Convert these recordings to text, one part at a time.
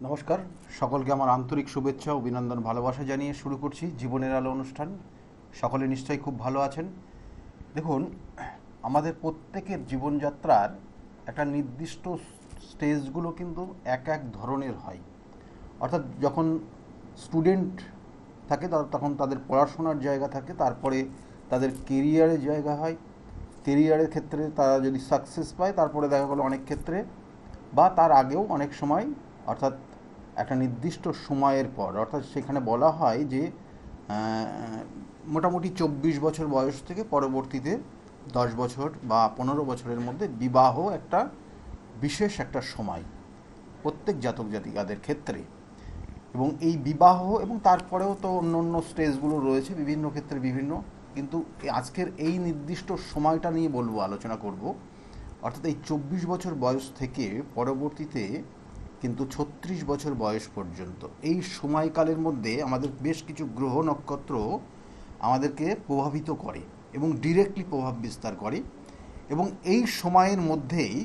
নমস্কার, সকলকে আমার আন্তরিক শুভেচ্ছা অভিনন্দন ভালোবাসা জানিয়ে শুরু করছি জীবনের আলো অনুষ্ঠান। সকলে নিশ্চয়ই খুব ভালো আছেন। দেখুন, আমাদের প্রত্যেকের জীবনযাত্রার একটা নির্দিষ্ট স্টেজগুলো কিন্তু এক এক ধরনের হয়। অর্থাৎ যখন স্টুডেন্ট থাকে তখন তাদের পড়াশোনার জায়গা থাকে, তারপরে তাদের কেরিয়ারের জায়গা হয়। কেরিয়ারের ক্ষেত্রে তারা যদি সাকসেস পায়, তারপরে দেখা গেলো অনেক ক্ষেত্রে বা তার আগেও অনেক সময়, অর্থাৎ একটা নির্দিষ্ট সময়ের পর, অর্থাৎ সেখানে বলা হয় যে মোটামুটি 24 বছর বয়স থেকে পরবর্তীতে 10 বছর বা 15 বছরের মধ্যে বিবাহ একটা বিশেষ একটা সময় প্রত্যেক জাতক জাতিকাদের ক্ষেত্রে। এবং এই বিবাহ এবং তারপরেও তো অন্য অন্য স্টেজগুলো রয়েছে, বিভিন্ন ক্ষেত্রে বিভিন্ন। কিন্তু আজকের এই নির্দিষ্ট সময়টা নিয়ে বলবো, আলোচনা করব। অর্থাৎ এই 24 বছর বয়স থেকে পরবর্তীতে কিন্তু 36 বছর বয়স পর্যন্ত এই সময়কালের মধ্যে আমাদের বেশ কিছু গ্রহ নক্ষত্র আমাদেরকে প্রভাবিত করে এবং ডিরেক্টলি প্রভাব বিস্তার করে। এবং এই সময়ের মধ্যেই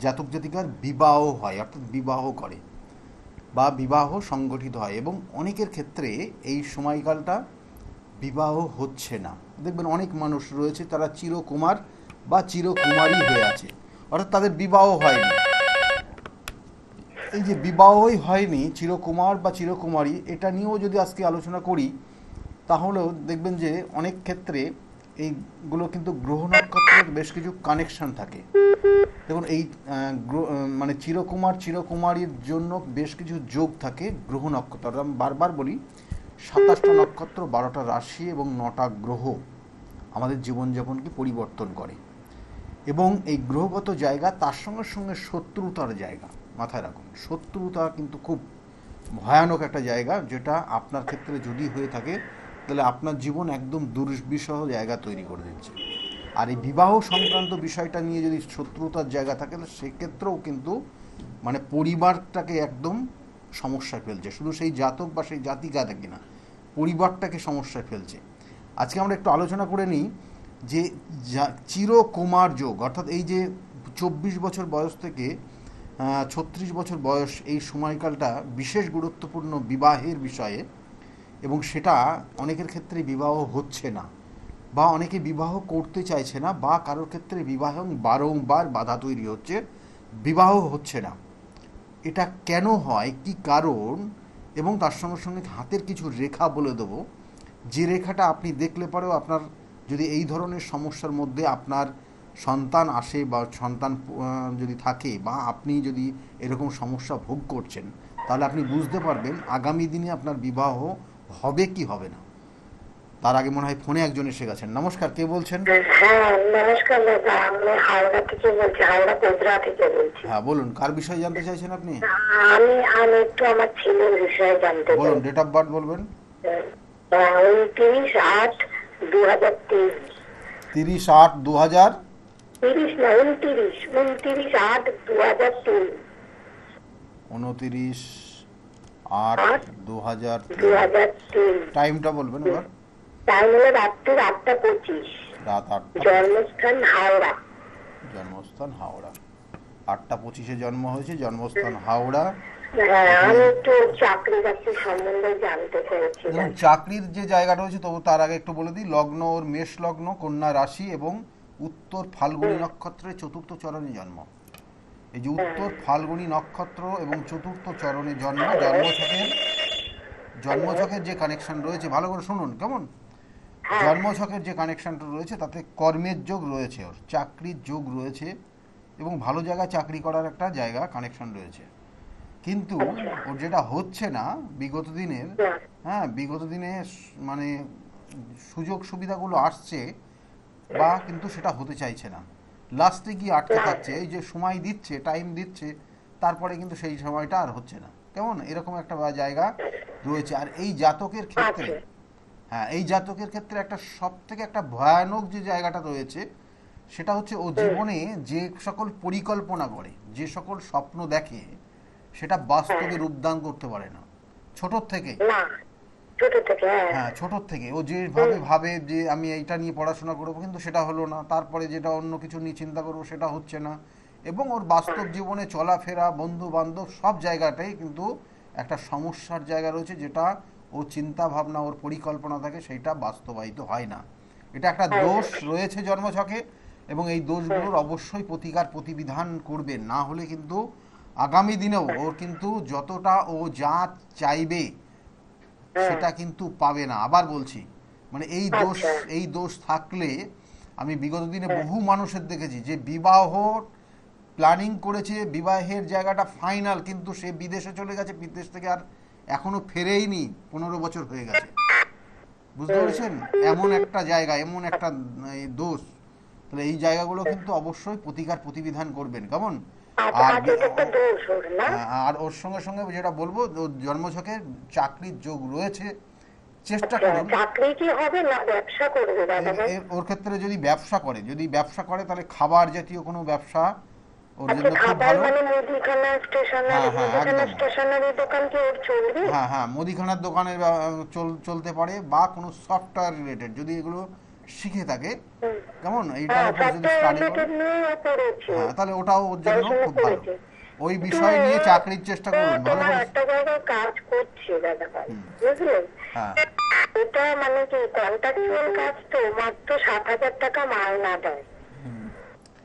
জাতক জাতিকার বিবাহ হয়, অর্থাৎ বিবাহ করে বা বিবাহ সংগঠিত হয়। এবং অনেকের ক্ষেত্রে এই সময়কালটা বিবাহ হচ্ছে না। দেখবেন অনেক মানুষ রয়েছে তারা চিরকুমার বা চিরকুমারী হয়ে আছে, অর্থাৎ তাদের বিবাহ হয়নি। এই যে বিবাহই হয়নি, চিরকুমার বা চিরকুমারী, এটা নিয়েও যদি আজকে আলোচনা করি, তাহলেও দেখবেন যে অনেক ক্ষেত্রে এইগুলো কিন্তু গ্রহ নক্ষত্রের বেশ কিছু কানেকশন থাকে। দেখুন এই মানে চিরকুমার চিরকুমারীর জন্য বেশ কিছু যোগ থাকে গ্রহ নক্ষত্র। আমি বারবার বলি, 27টা নক্ষত্র, 12টা রাশি এবং 9টা গ্রহ আমাদের জীবনযাপনকে পরিবর্তন করে। এবং এই গ্রহগত জায়গা তার সঙ্গে সঙ্গে শত্রুতার জায়গা। মাথায় রাখুন, শত্রুতা কিন্তু খুব ভয়ানক একটা জায়গা, যেটা আপনার ক্ষেত্রে যদি হয়ে থাকে তাহলে আপনার জীবন একদম দুর্বিষহ জায়গা তৈরি করে দিচ্ছে। আর এই বিবাহ সংক্রান্ত বিষয়টা নিয়ে যদি শত্রুতার জায়গা থাকে, তাহলে সেক্ষেত্রেও কিন্তু মানে পরিবারটাকে একদম সমস্যায় ফেলছে। শুধু সেই জাতক বা সেই জাতিকা থাকে না, পরিবারটাকে সমস্যায় ফেলছে। আজকে আমরা একটু আলোচনা করে নিই যে চিরকুমার যোগ, অর্থাৎ এই যে 24 বছর বয়স থেকে 36 বছর বয়স, এই সময়কালটা বিশেষ গুরুত্বপূর্ণ বিবাহের বিষয়ে। এবং সেটা অনেকের ক্ষেত্রে বিবাহ হচ্ছে না, বা অনেকে বিবাহ করতে চাইছে না, বা কারোর ক্ষেত্রে বিবাহ বারংবার বাধা তৈরি হচ্ছে, বিবাহ হচ্ছে না। এটা কেন হয়, কি কারণ, এবং তার সঙ্গে সঙ্গে হাতের কিছু রেখা বলে দেবো, যে রেখাটা আপনি দেখলে পরেও আপনার যদি এই ধরনের সমস্যার মধ্যে আপনার সন্তান আসে বা সন্তান যদি থাকে, বা আপনি যদি এরকম সমস্যা ভোগ করছেন, তাহলে আপনি বুঝতে পারবেন আগামী দিনে আপনার বিবাহ হবে কি হবে না। তার আগে মনে হয় ফোনে একজন এসে গেছেন। নমস্কার, কে বলছেন? হ্যাঁ, নমস্কার দাদা। আমি হাওড়া থেকে বলছি, হাওড়া কোবরা থেকে বলছি। হ্যাঁ বলুন, কার বিষয়ে জানতে চাইছেন আপনি? আমি আমি একটু আমার ছেলের বিষয়ে জানতে বলুন, চাই। ডেট অফ বার্থ বলবেন। 29/8/2023। 30/8/2000। 30 না, 29/8/2003। 29/8/2003। 2003। টাইমটা বলবেন এবার। টাইম হলো রাত্রির 8টা 25। রাত 8টা। জন্মস্থান হাওড়া। জন্মস্থান হাওড়া। 8টা 25-এ জন্ম হয়েছে, জন্মস্থান হাওড়া। হ্যাঁ, এখানে আমি একটু চাকরি বাকরি সম্বন্ধে জানতে দেখুন, চাইছিলাম। চাকরির যে জায়গা রয়েছে, তবু তার আগে একটু বলে দিই, লগ্ন ওর মেষ লগ্ন, কন্যা রাশি এবং উত্তর ফাল্গুনী নক্ষত্রের চতুর্থ চরণে জন্ম। এই যে উত্তর ফাল্গুনী নক্ষত্র এবং চতুর্থ চরণে জন্ম, জন্মছকের যে কানেকশন রয়েছে, ভালো করে শুনুন কেমন। হ্যাঁ, জন্মছকের যে কানেকশনটা রয়েছে, তাতে কর্মের যোগ রয়েছে, ওর চাকরির যোগ রয়েছে, এবং ভালো জায়গায় চাকরি করার একটা জায়গা কানেকশন রয়েছে। কিন্তু আচ্ছা। ওর যেটা হচ্ছে না বিগত দিনের, না। হ্যাঁ বিগত দিনে মানে সুযোগ সুবিধাগুলো আসছে, বা কিন্তু সেটা হতে চাইছে না, লাস্টে গিয়ে আটকে না। থাকছে। এই যে সময় দিচ্ছে, টাইম দিচ্ছে, তারপরে কিন্তু সেই সময়টা আর হচ্ছে না, কেমন এরকম একটা জায়গা রয়েছে। আর এই জাতকের ক্ষেত্রে, আছে। হ্যাঁ এই জাতকের ক্ষেত্রে একটা সব থেকে একটা ভয়ানক যে জায়গাটা রয়েছে, সেটা হচ্ছে ও জীবনে যে সকল পরিকল্পনা করে, যে সকল স্বপ্ন দেখে, সেটা বাস্তবে হ্যাঁ। রূপদান করতে পারে না ছোটোর থেকেই। না, ছোট থেকে। হ্যাঁ। হ্যাঁ ছোটোর থেকে ও যেভাবে হুম। ভাবে যে আমি এইটা নিয়ে পড়াশোনা করবো, কিন্তু সেটা হলো না, তারপরে যেটা অন্য কিছু নিয়ে চিন্তা করবো সেটা হচ্ছে না। এবং ওর বাস্তব জীবনে চলাফেরা, বন্ধু বান্ধব সব জায়গাটাই কিন্তু একটা সমস্যার জায়গা রয়েছে, যেটা ওর চিন্তা ভাবনা, ওর পরিকল্পনা থাকে সেইটা বাস্তবায়িত হয় না। এটা একটা দোষ রয়েছে জন্মছকে, এবং এই দোষগুলোর অবশ্যই প্রতিকার প্রতিবিধান করবেন, না হলে কিন্তু আগামী দিনেও ওর কিন্তু যতটা ও যা চাইবে সেটা কিন্তু পাবে না। আবার বলছি, মানে এই দোষ থাকলে আমি বিগত দিনে বহু মানুষের দেখেছি যে বিবাহ প্ল্যানিং করেছে, বিবাহের জায়গাটা ফাইনাল, কিন্তু সে বিদেশে চলে গেছে, বিদেশ থেকে আর এখনো ফেরেইনি, 15 বছর হয়ে গেছে। বুঝতে পেরেছেন? এমন একটা জায়গা, এমন একটা দোষ। তাহলে এই জায়গাগুলো কিন্তু অবশ্যই প্রতিকার প্রতিবিধান করবেন, কেমন? আর আর ওর সঙ্গে সঙ্গে যেটা বলবো, ওর জন্মছকে চাকরির যোগ রয়েছে, চেষ্টা করুন। চাকরি কি হবে না ব্যবসা করবে দাদা ভাই? ওর ক্ষেত্রে যদি ব্যবসা করে, তাহলে খাবার জাতীয় কোনো ব্যবসা ওর জন্য খুব ভালো। মানে মুদিখানা স্টেশনারি দোকান কি ওর চলবে? হ্যাঁ হ্যাঁ, মুদিখানার দোকানের চলতে পারে, বা কোনো সফটওয়্যার রিলেটেড যদি এগুলো শিখে থাকে, কেমন, এইটার উপর যদি স্টাডি করে, হ্যাঁ, তাহলে ওটাও ওর জন্য খুব ভালো। ওই বিষয় নিয়ে চাকরির চেষ্টা করুন, ভালো করে। একটা জায়গায় কাজ করছি দাদা ভাই, বুঝলেন? হ্যাঁ, এটা মানে কি কন্ট্রাকচুয়াল কাজ, তো মাত্র 7,000 টাকা মাইনা দেয়।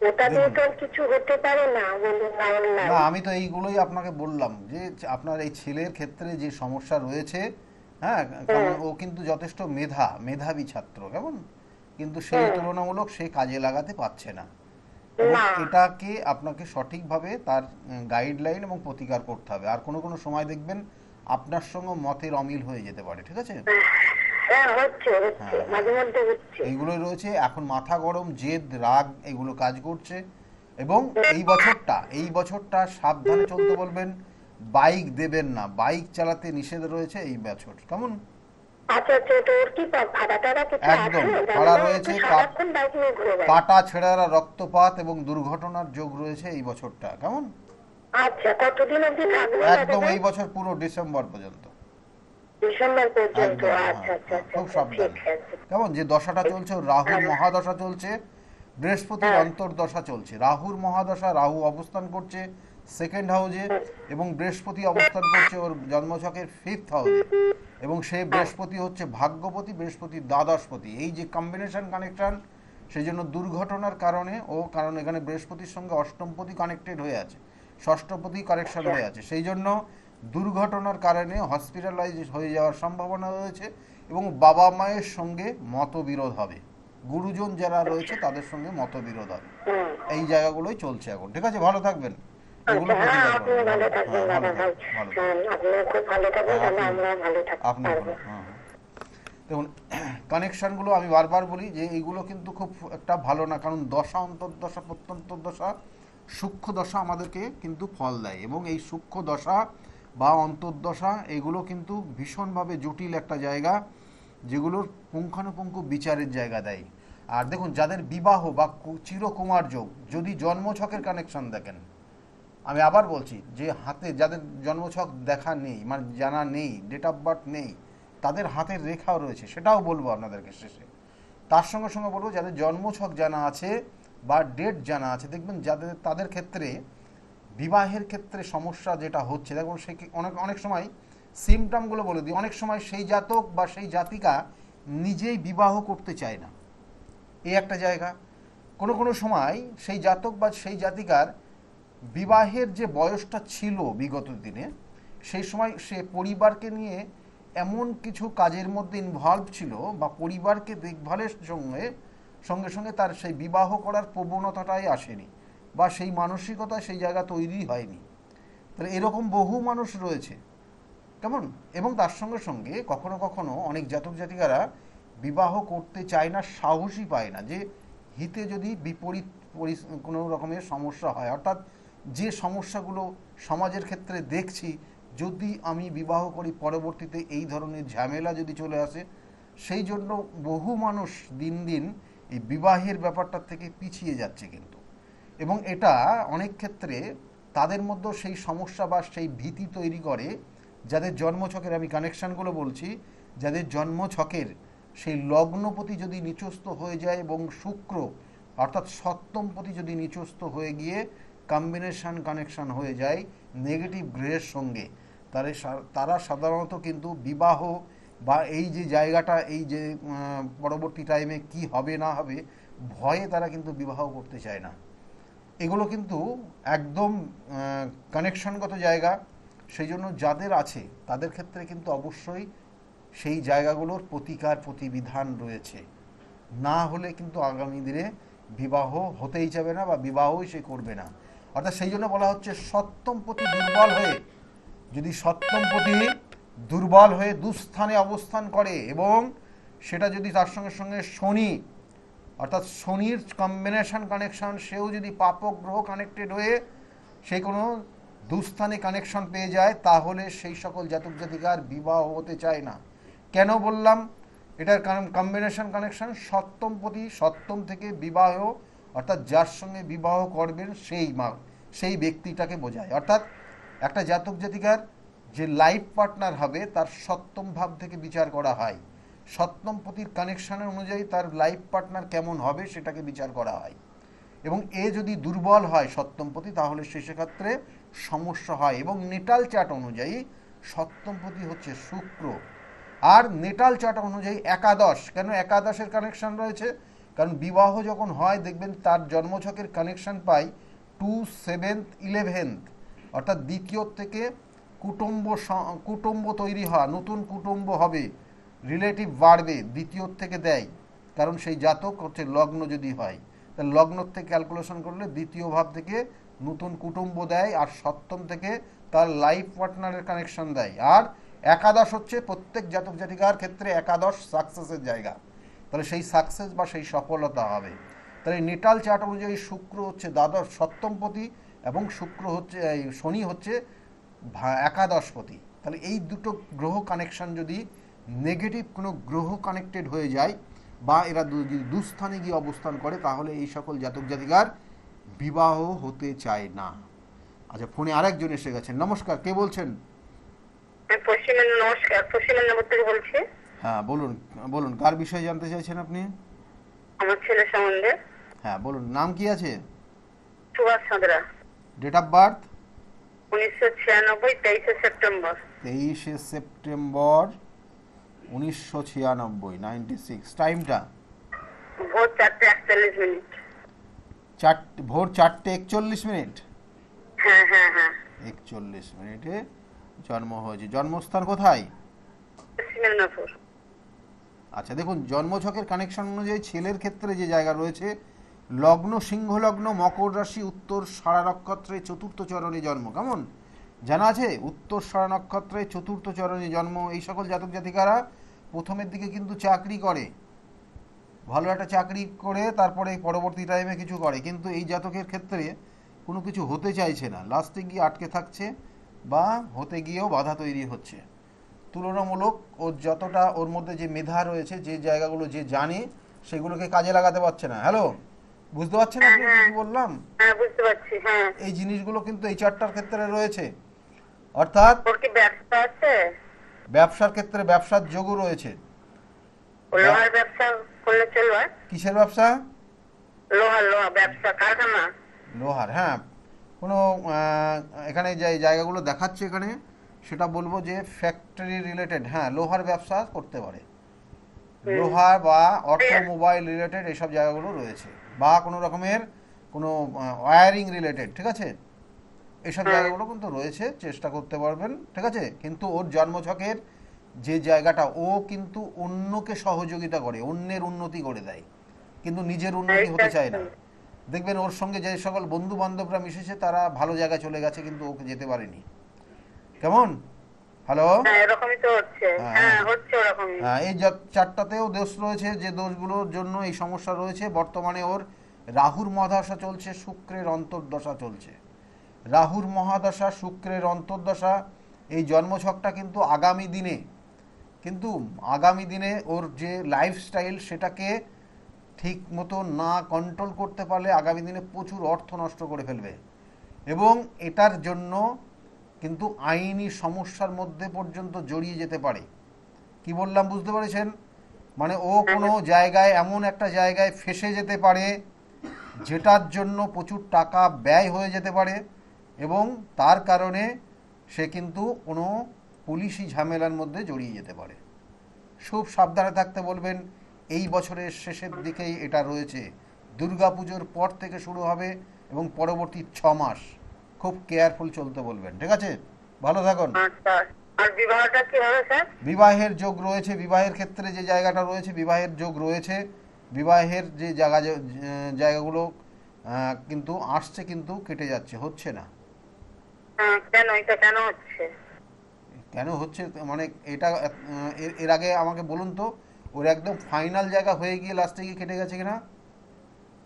ওটা দিয়ে তো আর কিছু হতে পারে না, বলুন না? না, আমি তো এইগুলোই আপনাকে বললাম যে আপনার এই ছেলের ক্ষেত্রে যে সমস্যা রয়েছে, হ্যাঁ, কারণ ও কিন্তু যথেষ্ট মেধাবী ছাত্র, কেমন, কিন্তু সেই তুলনামূলক সে কাজে লাগাতে পারছে না। এবং এটাকে আপনাকে সঠিকভাবে তার গাইডলাইন এবং প্রতিকার করতে হবে। আর কোনো কোনো সময় দেখবেন আপনার সঙ্গে মতের অমিল হয়ে যেতে পারে, ঠিক আছে? এইগুলো রয়েছে। এখন মাথা গরম, জেদ, রাগ এগুলো কাজ করছে। এবং এই বছরটা সাবধানে চলতে বলবেন। বাইক দেবেন না, বাইক চালাতে নিষেধ রয়েছে এই বছর, কেমন? একদম করা রয়েছে। কাটা ছেঁড়া, রক্তপাত এবং দুর্ঘটনার যোগ রয়েছে এই বছরটা, কেমন? একদম এই বছর পুরো ডিসেম্বর পর্যন্ত। খুব সাবধান, কেমন? যে দশাটা চলছে, রাহুর মহাদশা চলছে, বৃহস্পতির অন্তর্দশা চলছে। রাহুর মহাদশা, রাহু অবস্থান করছে সেকেন্ড হাউসে, এবং বৃহস্পতি অবস্থান করছে ওর জন্মছকের 5th হাউসে, এবং সেই বৃহস্পতি হচ্ছে ভাগ্যপতি, বৃহস্পতির দ্বাদশপতি। এই যে কম্বিনেশন কানেকশন, সেই জন্য দুর্ঘটনার কারণে কারণ এখানে বৃহস্পতির সঙ্গে অষ্টমপতি কানেক্টেড হয়ে আছে, ষষ্ঠপতি কানেকশন হয়ে আছে, সেই জন্য দুর্ঘটনার কারণে হসপিটালাইজ হয়ে যাওয়ার সম্ভাবনা রয়েছে, এবং বাবা মায়ের সঙ্গে মতবিরোধ হবে, গুরুজন যারা রয়েছে তাদের সঙ্গে মতবিরোধ হবে। এই জায়গাগুলোই চলছে এখন, ঠিক আছে? ভালো থাকবেন। এগুলো প্রতিকার করবেন। আপনি বলুন। হ্যাঁ, দেখুন, কানেকশানগুলো আমি বারবার বলি যে এইগুলো কিন্তু খুব একটা ভালো না, কারণ দশা, অন্তর্দশা, প্রত্যন্তর্দশা, সূক্ষ্ম দশা আমাদেরকে কিন্তু ফল দেয়, এবং এই সূক্ষ্ম দশা বা অন্তর্দশা এগুলো কিন্তু ভীষণভাবে জটিল একটা জায়গা, যেগুলোর পুঙ্খানুপুঙ্খ বিচারের জায়গা দেয়। আর দেখুন, যাদের বিবাহ বা চিরকুমার যোগ, যদি জন্মছকের কানেকশন দেখেন, আমি আবার বলছি যে হাতে যাদের জন্মছক দেখা নেই, মানে জানা নেই, ডেট অফ বার্থ নেই, তাদের হাতের রেখাও রয়েছে, সেটাও বলবো আপনাদেরকে শেষে। তার সঙ্গে সঙ্গে বলবো যাদের জন্মছক জানা আছে বা ডেট জানা আছে, দেখবেন তাদের ক্ষেত্রে বিবাহের ক্ষেত্রে সমস্যা যেটা হচ্ছে, দেখুন সে অনেক সময় সিমটমগুলো বলে দিই। অনেক সময় সেই জাতক বা সেই জাতিকা নিজেই বিবাহ করতে চায় না, এই একটা জায়গা। কোনো সময় সেই জাতক বা সেই জাতিকার বিবাহের যে বয়সটা ছিল বিগত দিনে, সেই সময় সে পরিবারকে নিয়ে এমন কিছু কাজের মধ্যে ইনভলভ ছিল, বা পরিবারকে দেখভালের সঙ্গে সঙ্গে তার সেই বিবাহ করার প্রবণতাটাই আসেনি, বা সেই মানসিকতা সেই জায়গা তৈরি হয়নি। তাহলে এরকম বহু মানুষ রয়েছে, কেমন? এবং তার সঙ্গে সঙ্গে কখনো কখনো অনেক জাতক জাতিকারা বিবাহ করতে চায় না, সাহসই পায় না, যে হিতে যদি বিপরীত কোনো রকমের সমস্যা হয়, অর্থাৎ যে সমস্যাগুলো সমাজের ক্ষেত্রে দেখছি, যদি আমি বিবাহ করি পরবর্তীতে এই ধরনের ঝামেলা যদি চলে আসে, সেই জন্য বহু মানুষ দিন দিন এই বিবাহের ব্যাপারটার থেকে পিছিয়ে যাচ্ছে কিন্তু। এবং এটা অনেক ক্ষেত্রে তাদের মধ্যেও সেই সমস্যা বা সেই ভীতি তৈরি করে, যাদের জন্মছকের, আমি কানেকশানগুলো বলছি, যাদের জন্মছকের সেই লগ্নপতি যদি নিচস্থ হয়ে যায়, এবং শুক্র অর্থাৎ সপ্তমপতি যদি নিচস্থ হয়ে গিয়ে কম্বিনেশন কানেকশন হয়ে যায় নেগেটিভ গ্রহের সঙ্গে, তারা সাধারণত কিন্তু বিবাহ বা এই যে জায়গাটা, এই যে পরবর্তী টাইমে কি হবে না হবে ভয়ে তারা কিন্তু বিবাহ করতে চায় না। এগুলো কিন্তু একদম কানেকশনগত জায়গা। সেই জন্য যাদের আছে তাদের ক্ষেত্রে কিন্তু অবশ্যই সেই জায়গাগুলোর প্রতিকার প্রতিবিধান রয়েছে, না হলে কিন্তু আগামী দিনে বিবাহ হতেই যাবে না বা বিবাহই সে করবে না। অর্থাৎ সেই জন্য বলা হচ্ছে সপ্তমপতি দুর্বল হয়ে, যদি সপ্তমপতি দুর্বল হয়ে দুস্থানে অবস্থান করে এবং সেটা যদি তার সঙ্গে সঙ্গে শনি, অর্থাৎ শনির কম্বিনেশন কানেকশন, সেও যদি পাপক গ্রহ কানেক্টেড হয়ে সে কোনো দুস্থানে কানেকশন পেয়ে যায়, তাহলে সেই সকল জাতক জাতিকার বিবাহ হতে চায় না। কেন বললাম এটার কম্বিনেশন কানেকশন? সপ্তমপতি, সপ্তম থেকে বিবাহ, অর্থাৎ যার সঙ্গে বিবাহ করবেন সেই ব্যক্তিটাকে বোঝায়। অর্থাৎ একটা জাতক জাতিকার যে লাইফ পার্টনার হবে তার সপ্তম ভাব থেকে বিচার করা হয়। সপ্তমপতির কানেকশনের অনুযায়ী তার লাইফ পার্টনার কেমন হবে সেটাকে বিচার করা হয়। এবং এ যদি দুর্বল হয় সপ্তমপতি, তাহলে সেক্ষেত্রে সমস্যা হয়। এবং নেটাল চার্ট অনুযায়ী সপ্তমপতি হচ্ছে শুক্র, আর নেটাল চার্ট অনুযায়ী একাদশ। কেন একাদশের কানেকশন রয়েছে? কারণ বিবাহ যখন হয় দেখবেন তার জন্মছকের কানেকশন পাই 2, 7, 11, অর্থাৎ দ্বিতীয় থেকে কুটুম্ব তৈরি হওয়া, নতুন কুটুম্ব হবে, রিলেটিভ বাড়বে, দ্বিতীয় থেকে দেয়। কারণ সেই জাতক হচ্ছে লগ্ন যদি হয়, তাহলে লগ্ন থেকে ক্যালকুলেশন করলে দ্বিতীয় ভাব থেকে নতুন কুটুম্ব দেয়, আর সপ্তম থেকে তার লাইফ পার্টনারের কানেকশন দেয়। আর একাদশ হচ্ছে প্রত্যেক জাতক জাতিকার ক্ষেত্রে একাদশ সাকসেসের জায়গা, তাহলে সেই সাকসেস বা সেই সফলতা হবে। তাহলে নেটাল চার্ট অনুযায়ী শুক্র হচ্ছে দ্বাদশ সপ্তমপতি এবং শুক্র হচ্ছে শনি হচ্ছে একাদশপতি। তাহলে এই দুটো গ্রহ কানেকশন যদি নেগেটিভ কোনো গ্রহ কানেক্টেড হয়ে যায় বা এরা যদি দুস্থানে গিয়ে অবস্থান করে, তাহলে এই সকল জাতক জাতিকার বিবাহ হতে চায় না। আচ্ছা, ফোনে আরেকজন এসে গেছেন। নমস্কার, কে বলছেন? নমস্কার, পশ্চিমবঙ্গ থেকে বলছি। হ্যাঁ বলুন, বলুন কার বিষয়ে জানতে চাইছেন আপনি? আমার ছেলে সম্বন্ধে। হ্যাঁ বলুন, নাম কি আছে? Subhash Chandra. Date of birth? 1996, 23 September. 23 September 1996, 96। টাইমটা? ভোর 4:41। ভোর 4:41। হ্যাঁ হ্যাঁ হ্যাঁ। 41 মিনিটে জন্ম হয়েছে। জন্মস্থান কোথায়? পশ্চিম মেদিনীপুর। আচ্ছা দেখুন, জন্মছকের কানেকশন অনুযায়ী ছেলের ক্ষেত্রে যে জায়গা রয়েছে, লগ্ন সিংহ লগ্ন, মকর রাশি, উত্তর সারা নক্ষত্রে চতুর্থ চরণে জন্ম। কেমন জানা আছে? উত্তর সারা নক্ষত্রে চতুর্থ চরণে জন্ম। এই সকল জাতক জাতিকারা প্রথমের দিকে কিন্তু চাকরি করে, ভালো একটা চাকরি করে তারপরে পরবর্তী টাইমে কিছু করে, কিন্তু এই জাতকের ক্ষেত্রে কোনো কিছু হতে চাইছে না, লাস্টে গিয়ে আটকে থাকছে বা হতে গিয়েও বাধা তৈরি হচ্ছে। তুলনামূলক ওর যতটা ওর মধ্যে যে মেধা রয়েছে, যে জায়গাগুলো যে জানে, সেগুলোকে কাজে লাগাতে পারছে না। হ্যালো, বুঝতে পারছেন আপনি কি বললাম? হ্যাঁ বুঝতে পারছি। হ্যাঁ, এই জিনিসগুলো কিন্তু এই চারটার ক্ষেত্রে রয়েছে। অর্থাৎ ওর কি ব্যবসা আছে? ব্যবসার ক্ষেত্রে ব্যবসার যোগও রয়েছে। লোহার ব্যবসা করলে চলবে? কিসের ব্যবসা? লোহা ব্যবসা, কারখানা। লোহার, হ্যাঁ। কোনো এখানে যে জায়গাগুলো দেখাচ্ছে এখানে, সেটা বলবো যে ফ্যাক্টরি রিলেটেড, হ্যাঁ লোহার ব্যবসা করতে পারে। লোহার বা অটোমোবাইল রিলেটেড এইসব জায়গাগুলো রয়েছে, বা কোনো রকমের কোনো ওয়্যারিং রিলেটেড, ঠিক আছে, এইসব জায়গাগুলো কিন্তু রয়েছে, চেষ্টা করতে পারবেন, ঠিক আছে। কিন্তু ওর জন্মছকের যে জায়গাটা, ও কিন্তু অন্যকে সহযোগিতা করে, অন্যের উন্নতি করে দেয়, কিন্তু নিজের উন্নতি হতে চায় না। দেখবেন ওর সঙ্গে যে সকল বন্ধু বান্ধবরা মিশেছে তারা ভালো জায়গায় চলে গেছে, কিন্তু ওকে যেতে পারেনি। কেমন? হ্যালো, এরকমই তো হচ্ছে। হ্যাঁ হচ্ছে ওরকমই। এই চারটাতেও দোষ রয়েছে, যে দোষগুলোর জন্য এই সমস্যা রয়েছে। বর্তমানে ওর রাহুর মহাদশা চলছে, শুক্রের অন্তর্দশা চলছে। রাহুর মহাদশা, শুক্রের অন্তর্দশা, এই জন্মছকটা কিন্তু আগামী দিনে ওর যে লাইফস্টাইল সেটাকে ঠিক মতো না কন্ট্রোল করতে পারলে আগামী দিনে প্রচুর অর্থ নষ্ট করে ফেলবে, এবং এটার জন্য কিন্তু আইনি সমস্যার মধ্যে পর্যন্ত জড়িয়ে যেতে পারে। কি বললাম বুঝতে পেরেছেন? মানে ও কোনো জায়গায়, এমন একটা জায়গায় ফেসে যেতে পারে যেটার জন্য প্রচুর টাকা ব্যয় হয়ে যেতে পারে এবং তার কারণে সে কিন্তু কোনো পুলিশি ঝামেলার মধ্যে জড়িয়ে যেতে পারে। খুব সাবধানে থাকতে বলবেন। এই বছরের শেষের দিকেই এটা রয়েছে, দুর্গাপুজোর পর থেকে শুরু হবে এবং পরবর্তী 6 মাস খুব কেয়ারফুল চলতে বলবেন। ঠিক আছে, ভালো থাকুন। আচ্ছা, আর বিবাহটা কি হবে স্যার? বিবাহের যোগ রয়েছে, বিবাহের ক্ষেত্রে যে জায়গাটা রয়েছে বিবাহের যোগ রয়েছে। বিবাহের যে জায়গাগুলো কিন্তু আসছে, কিন্তু কেটে যাচ্ছে, হচ্ছে না। কেন এটা কেন হচ্ছে? কেন হচ্ছে মানে এটা এর আগে আমাকে বলুন তো, ওর একদম ফাইনাল জায়গা হয়ে গিয়ে লাস্টে গিয়ে কেটে গেছে কিনা?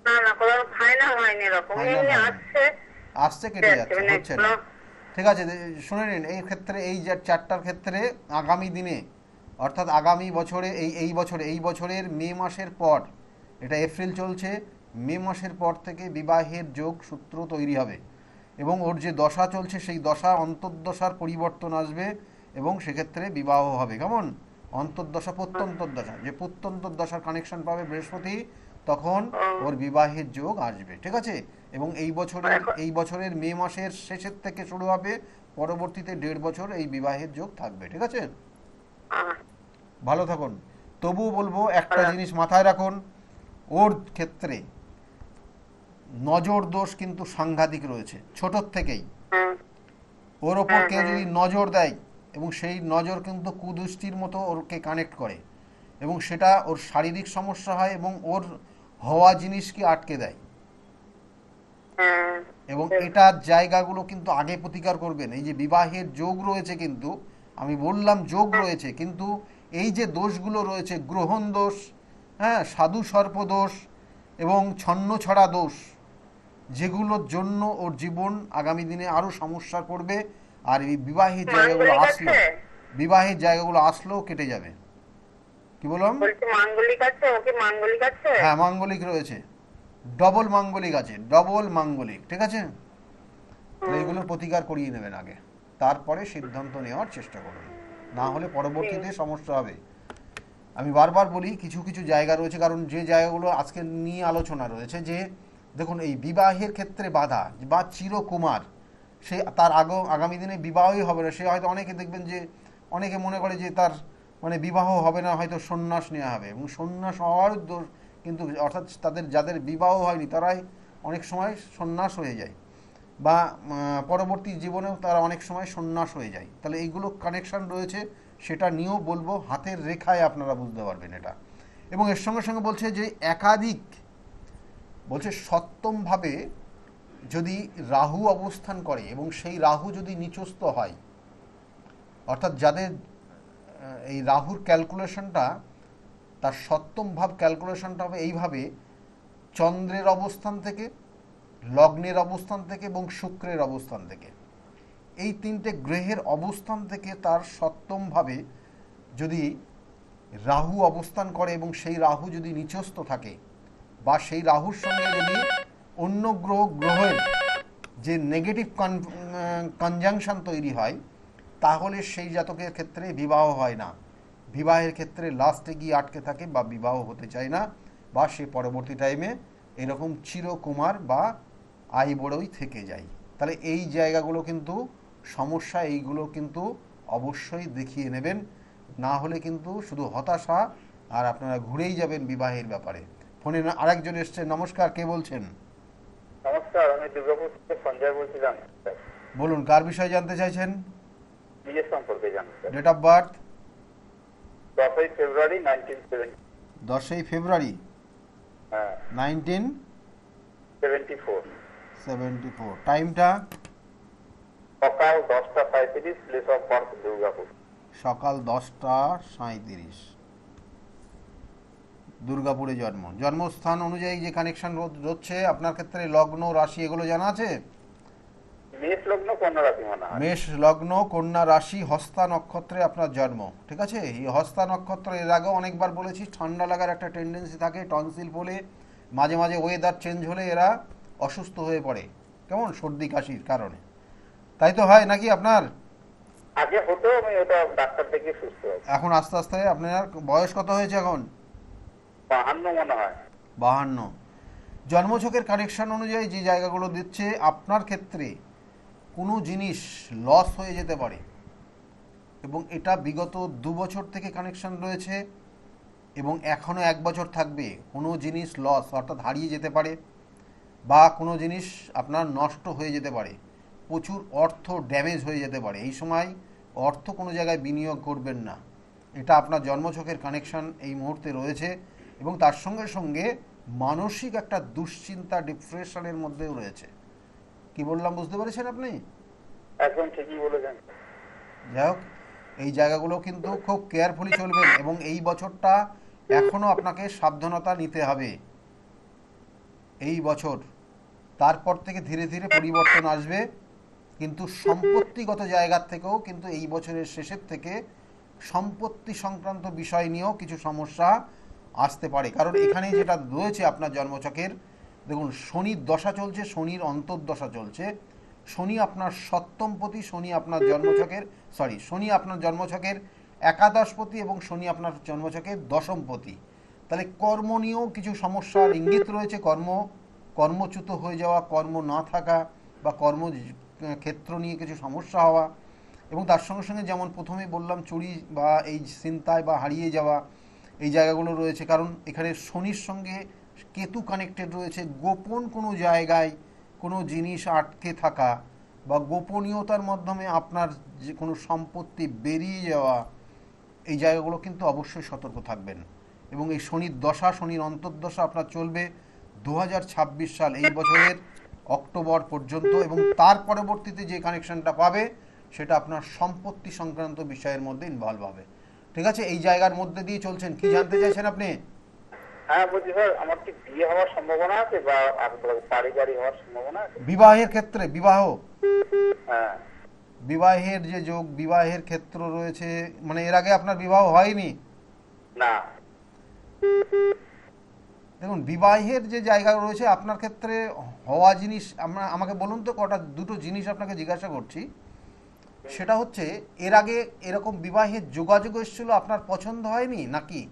না না, কোনো ফাইনাল হয়নি, এরকম ফাইনাল এমনি হয়নি, আসছে আসছে কেটে যাচ্ছে, মানে হচ্ছে না। ঠিক আছে, শুনে নিন। এই ক্ষেত্রে এই যে চারটার ক্ষেত্রে আগামী দিনে, অর্থাৎ আগামী বছরে এই বছরের মে মাসের পর, এটা এপ্রিল চলছে, মে মাসের পর থেকে বিবাহের যোগ সূত্র তৈরি হবে এবং ওর যে দশা চলছে সেই দশা অন্তর্দশার পরিবর্তন আসবে এবং সেক্ষেত্রে বিবাহ হবে। কেমন? অন্তর্দশা প্রত্যন্তর্দশা, যে প্রত্যন্তর্দশার কানেকশন পাবে বৃহস্পতি, তখন ওর বিবাহের যোগ আসবে। ঠিক আছে, এবং এই বছরের মে মাসের শেষের থেকে শুরু হবে, পরবর্তীতে 1.5 বছর এই বিবাহের যোগ থাকবে। ঠিক আছে, ভালো থাকুন। তবুও বলবো একটা জিনিস মাথায় রাখুন, ওর ক্ষেত্রে নজর দোষ কিন্তু সাংঘাতিক রয়েছে ছোটোর থেকেই। ওর ওপর কেউ যদি নজর দেয় এবং সেই নজর কিন্তু কুদৃষ্টির মতো ওরকে কানেক্ট করে এবং সেটা ওর শারীরিক সমস্যা হয় এবং ওর হওয়া জিনিসকে আটকে দেয়। এবং এটার জায়গাগুলো কিন্তু আগে প্রতিকার করবেন। এই যে বিবাহের যোগ রয়েছে, কিন্তু আমি বললাম যোগ রয়েছে, কিন্তু এই যে দোষগুলো রয়েছে, গ্রহণ দোষ, হ্যাঁ, সাধু সর্প দোষ এবং ছন্নছড়া দোষ, যেগুলোর জন্য ওর জীবন আগামী দিনে আরও সমস্যায় পড়বে। আর এই বিবাহের জায়গাগুলো আসলেও কেটে যাবে। কি বললাম? হ্যাঁ, মাঙ্গলিক রয়েছে, ডবল মাঙ্গলিক আছে, ডবল মাঙ্গলিক। ঠিক আছে, তাহলে এগুলোর প্রতিকার করিয়ে নেবেন আগে, তারপরে সিদ্ধান্ত নেওয়ার চেষ্টা করুন, না হলে পরবর্তীতে সমস্যা হবে। আমি বারবার বলি কিছু কিছু জায়গা রয়েছে, কারণ যে জায়গাগুলো আজকে নিয়ে আলোচনা রয়েছে, যে দেখুন এই বিবাহের ক্ষেত্রে বাধা বা চিরকুমার, সে তার আগামী দিনে বিবাহই হবে না। সে হয়তো অনেকে দেখবেন যে অনেকে মনে করে যে তার মানে বিবাহ হবে না, হয়তো সন্ন্যাস নেওয়া হবে, এবং সন্ন্যাস হওয়ার দোষ কিন্তু, অর্থাৎ যাদের বিবাহ হয়নি তারাই অনেক সময় সন্ন্যাস হয়ে যায় বা পরবর্তী জীবনেও তারা অনেক সময় সন্ন্যাস হয়ে যায়। তাহলে এইগুলো কানেকশান রয়েছে, সেটা নিয়েও বলবো, হাতের রেখায় আপনারা বুঝতে পারবেন এটা। এবং এর সঙ্গে সঙ্গে বলছে যে একাধিক, বলছে সপ্তমভাবে যদি রাহু অবস্থান করে এবং সেই রাহু যদি নিচস্থ হয়, অর্থাৎ যাদের এই রাহুর ক্যালকুলেশনটা, তার সপ্তম ভাব ক্যালকুলেশনটা হবে এইভাবে: চন্দ্রের অবস্থান থেকে, লগ্নের অবস্থান থেকে এবং শুক্রের অবস্থান থেকে, এই তিনটে গ্রহের অবস্থান থেকে তার সপ্তমভাবে যদি রাহু অবস্থান করে এবং সেই রাহু যদি নিচস্থ থাকে বা সেই রাহুর সঙ্গে যদি অন্য গ্রহের যে নেগেটিভ কনজাংশন তৈরি হয়, তাহলে সেই জাতকের ক্ষেত্রে বিবাহ হয় না, বিবাহের ক্ষেত্রে লাস্টে গিয়ে আটকে থাকে বা বিবাহ হতে চায় না, বা সে পরবর্তী টাইমে এরকম চিরকুমার বা আইবুড়োই থেকে যায়। তাহলে এই জায়গাগুলো কিন্তু সমস্যা, এইগুলো কিন্তু অবশ্যই দেখিয়ে নেবেন, না হলে কিন্তু শুধু হতাশা আর আপনারা ঘুরেই যাবেন বিবাহের ব্যাপারে। ফোনে আরেকজন এসছে। নমস্কার, কে বলছেন? নমস্কার, আমি দুর্গাপুর থেকে সঞ্জয় বলছিলাম। বলুন, কার বিষয়ে জানতে চাইছেন? বিয়ে সম্পর্কে জানতে। Date of birth? 10ই ফেব্রুয়ারি 1970। 10ই ফেব্রুয়ারি হ্যাঁ, 1974। টাইমটা? সকাল 10:37, প্লেস অফ বার্থ দুর্গাপুর। সকাল 10:37, দুর্গাপুরে জন্ম। জন্মস্থান অনুযায়ী যে কানেকশন হচ্ছে আপনার ক্ষেত্রে, লগ্ন, রাশি এগুলো জানা আছে? মেষ লগ্ন, কন্যা রাশি মনে হয়। মেষ লগ্ন, কন্যা রাশি, হস্তা নক্ষত্রে আপনার জন্ম। ঠিক আছে, এই হস্তা নক্ষত্র এর আগেও অনেকবার বলেছি, ঠান্ডা লাগার একটা টেন্ডেন্সি থাকে, টনসিল বলে, মাঝে মাঝে ওয়েদার চেঞ্জ হলে এরা অসুস্থ হয়ে পড়ে, কেমন, সর্দি কাশির কারণে। তাই তো হয় নাকি আপনার? আগে হতো, আমি ওটা ডাক্তার থেকে সুস্থ হয়েছি। এখন আস্তে আস্তে। আপনার বয়স কত হয়েছে এখন? 52 মনে হয়। 52। জন্মছকের কানেকশন অনুযায়ী যে জায়গাগুলো দিচ্ছে, আপনার ক্ষেত্রে কোনো জিনিস লস হয়ে যেতে পারে, এবং এটা বিগত 2 বছর থেকে কানেকশন রয়েছে এবং এখনও 1 বছর থাকবে। কোনো জিনিস লস অর্থাৎ হারিয়ে যেতে পারে, বা কোনো জিনিস আপনার নষ্ট হয়ে যেতে পারে, প্রচুর অর্থ ড্যামেজ হয়ে যেতে পারে। এই সময় অর্থ কোনো জায়গায় বিনিয়োগ করবেন না। এটা আপনার জন্মছকের কানেকশন এই মুহূর্তে রয়েছে, এবং তার সঙ্গে সঙ্গে মানসিক একটা দুশ্চিন্তা, ডিপ্রেশনের মধ্যেও রয়েছে। কি বললাম বুঝতে পেরেছেন আপনি? একদম ঠিকই বলেছেন। যাই হোক, এই জায়গাগুলো কিন্তু খুব কেয়ারফুলি চলবেন, এবং এই বছরটা এখনও আপনাকে সাবধানতা নিতে হবে এই বছর। তারপর থেকে ধীরে ধীরে পরিবর্তন আসবে, কিন্তু সম্পত্তিগত জায়গার থেকেও কিন্তু এই বছরের শেষের থেকে সম্পত্তি সংক্রান্ত বিষয় নিয়েও কিছু সমস্যা আসতে পারে। কারণ এখানে যেটা রয়েছে আপনার জন্মছকের, দেখুন শনির দশা চলছে, শনির অন্তর্দশা চলছে। শনি আপনার সপ্তমপতি, শনি আপনার জন্মছকের একাদশপতি, এবং শনি আপনার জন্মছকের দশমপতি। তাহলে কর্ম নিয়েও কিছু সমস্যার ইঙ্গিত রয়েছে। কর্মচ্যুত হয়ে যাওয়া, কর্ম না থাকা, বা ক্ষেত্র নিয়ে কিছু সমস্যা হওয়া, এবং তার সঙ্গে সঙ্গে যেমন প্রথমেই বললাম চুরি বা এই চিন্তায় বা হারিয়ে যাওয়া, এই জায়গাগুলো রয়েছে। কারণ এখানে শনির সঙ্গে কেতু কানেক্টেড রয়েছে। গোপন কোনো জায়গায় কোনো জিনিস আটকে থাকা, বা গোপনীয়তার মাধ্যমে আপনার যে কোনো সম্পত্তি বেরিয়ে যাওয়া, এই জায়গাগুলো কিন্তু অবশ্যই সতর্ক থাকবেন। এবং এই শনির দশা, শনির অন্তর্দশা আপনার চলবে 2026 সাল, এই বছরের অক্টোবর পর্যন্ত, এবং তার পরবর্তীতে যে কানেকশনটা পাবে সেটা আপনার সম্পত্তি সংক্রান্ত বিষয়ের মধ্যে ইনভলভ হবে। ঠিক আছে, এই জায়গার মধ্যে দিয়ে চলছেন। কি জানতে চাইছেন আপনি? হ্যাঁ বলছি স্যার, আমার কি বিয়ে হওয়ার সম্ভাবনা আছে, বা বাড়ি গাড়ি হওয়ার সম্ভাবনা আছে? বিবাহের ক্ষেত্রে, হ্যাঁ। বিবাহের যে যোগ, বিবাহের ক্ষেত্র রয়েছে, মানে এর আগে আপনার বিবাহ হয়নি? না। দেখুন, বিবাহের যে জায়গা রয়েছে আপনার ক্ষেত্রে হওয়া জিনিস, আমাকে বলুন তো, দুটো জিনিস আপনাকে জিজ্ঞাসা করছি। সেটা হচ্ছে, এর আগে এরকম বিবাহের যোগাযোগ এসেছিল, আপনার পছন্দ হয়নি নাকি?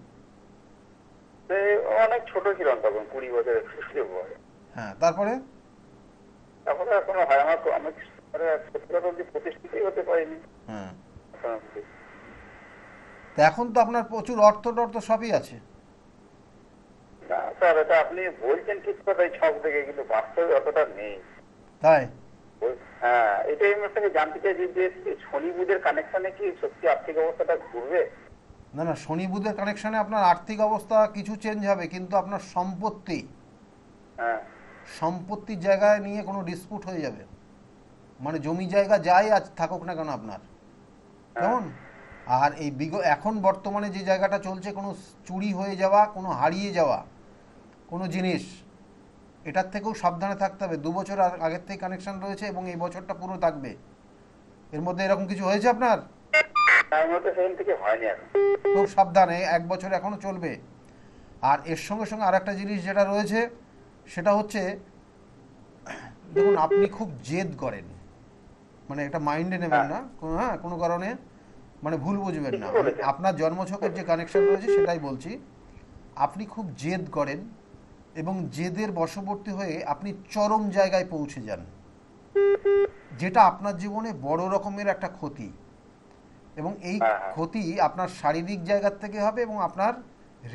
অনেক ছোট ছিলাম তখন, 20 বছরের শিশু বয়স। হ্যাঁ, তারপরে? তারপরে এখনো হয়, আমি প্রতিষ্ঠিতই হতে পারিনি। হ্যাঁ, তা এখন তো আপনার প্রচুর অর্থ টর্থ সবই আছে। না স্যার, এটা আপনি বলছেন ঠিক কথাই ছক থেকে, কিন্তু বাস্তবে অতটা নেই। তাই? হ্যাঁ, এটাই আমি আপনাকে জানতে চাইছি যে শনি বুধের কানেকশনে কি সত্যি আর্থিক অবস্থাটা ঘুরবে? না না, শনি বুধের কানেকশনে আপনার আর্থিক অবস্থা কিছু চেঞ্জ হবে, কিন্তু আপনার হ্যাঁ। সম্পত্তির জায়গায় নিয়ে কোনো ডিসপুট হয়ে যাবে। মানে জমি জায়গা যাই আজ থাকুক না কেন আপনার, কেমন? আর এই এখন বর্তমানে যে জায়গাটা চলছে, কোনো চুরি হয়ে যাওয়া, কোনো হারিয়ে যাওয়া কোনো জিনিস, এটার থেকেও সাবধানে থাকতে হবে। 2 বছর আগের থেকে কানেকশন রয়েছে, এবং এই বছরটা পুরো থাকবে। এর মধ্যে এরকম কিছু হয়েছে আপনার? তার মধ্যে সেখান থেকে হয়নি এখন। খুব সাবধানে, 1 বছর এখনো চলবে। আর এর সঙ্গে সঙ্গে আর একটা জিনিস যেটা রয়েছে, সেটা হচ্ছে, দেখুন আপনি খুব জেদ করেন, মানে এটা মাইন্ডে নেবেন না, হ্যাঁ, কোনো কারণে মানে ভুল বুঝবেন না। আপনার জন্মছকের যে কানেকশন রয়েছে সেটাই বলছি। আপনি খুব জেদ করেন, এবং জেদের বশবর্তী হয়ে আপনি চরম জায়গায় পৌঁছে যান, যেটা আপনার জীবনে বড় রকমের একটা ক্ষতি। এবং এই ক্ষতি আপনার শারীরিক জায়গার থেকে হবে, এবং আপনার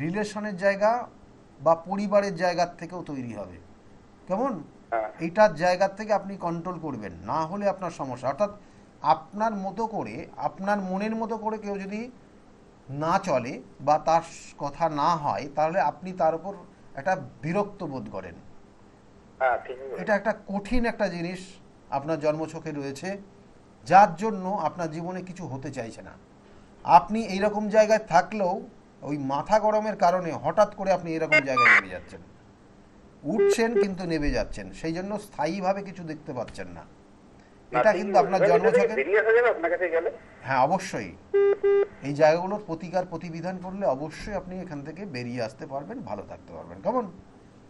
রিলেশনের জায়গা বা পরিবারের জায়গার থেকেও তৈরি হবে। কেমন? এইটার জায়গার থেকে আপনি কন্ট্রোল করবেন, না হলে আপনার সমস্যা। অর্থাৎ আপনার মতো করে, আপনার মনের মতো করে কেউ যদি না চলে বা তার কথা না হয়, তাহলে আপনি তার উপর একটা বিরক্ত বোধ করেন। এটা একটা কঠিন একটা জিনিস আপনার জন্মছকে রয়েছে, যার জন্য আপনার জীবনে কিছু হতে চাইছে না। আপনি এইরকম জায়গায় থাকলেও ওই মাথা গরমের কারণে হঠাৎ করে আপনি এরকম জায়গায় নেমে যাচ্ছেন, উঠছেন কিন্তু নেমে যাচ্ছেন, সেই জন্য স্থায়ীভাবে কিছু দেখতে পাচ্ছেন না। এটা কিন্তু আপনার জন্মছকে। হ্যাঁ, অবশ্যই এই জায়গাগুলোর প্রতিবিধান করলে অবশ্যই আপনি এখান থেকে বেরিয়ে আসতে পারবেন, ভালো থাকতে পারবেন। কেমন?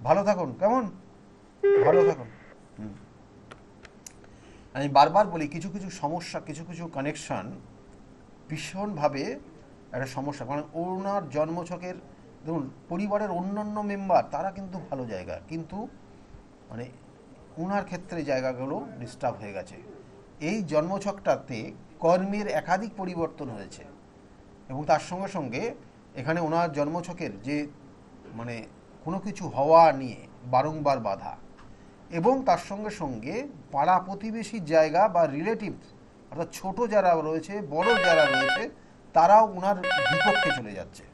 ভালো থাকুন। কেমন? ভালো থাকুন। আমি বারবার বলি, কিছু কিছু সমস্যা, কিছু কিছু কানেকশান ভীষণভাবে একটা সমস্যা। কারণ ওনার জন্মছকের দেখুন পরিবারের অন্যান্য মেম্বার তারা কিন্তু ভালো জায়গা, কিন্তু মানে ওনার ক্ষেত্রে জায়গাগুলো ডিস্টার্ব হয়ে গেছে। এই জন্মছকটাতে কর্মের একাধিক পরিবর্তন হয়েছে এবং তার সঙ্গে সঙ্গে এখানে ওনার জন্মছকের যে মানে কোনো কিছু হওয়া নিয়ে বারংবার বাধা, এবং তার সঙ্গে সঙ্গে পাড়া প্রতিবেশীর জায়গা বা রিলেটিভ অর্থাৎ ছোট যারা রয়েছে বড় যারা রয়েছে তারাও ওনার বিপক্ষে চলে যাচ্ছে।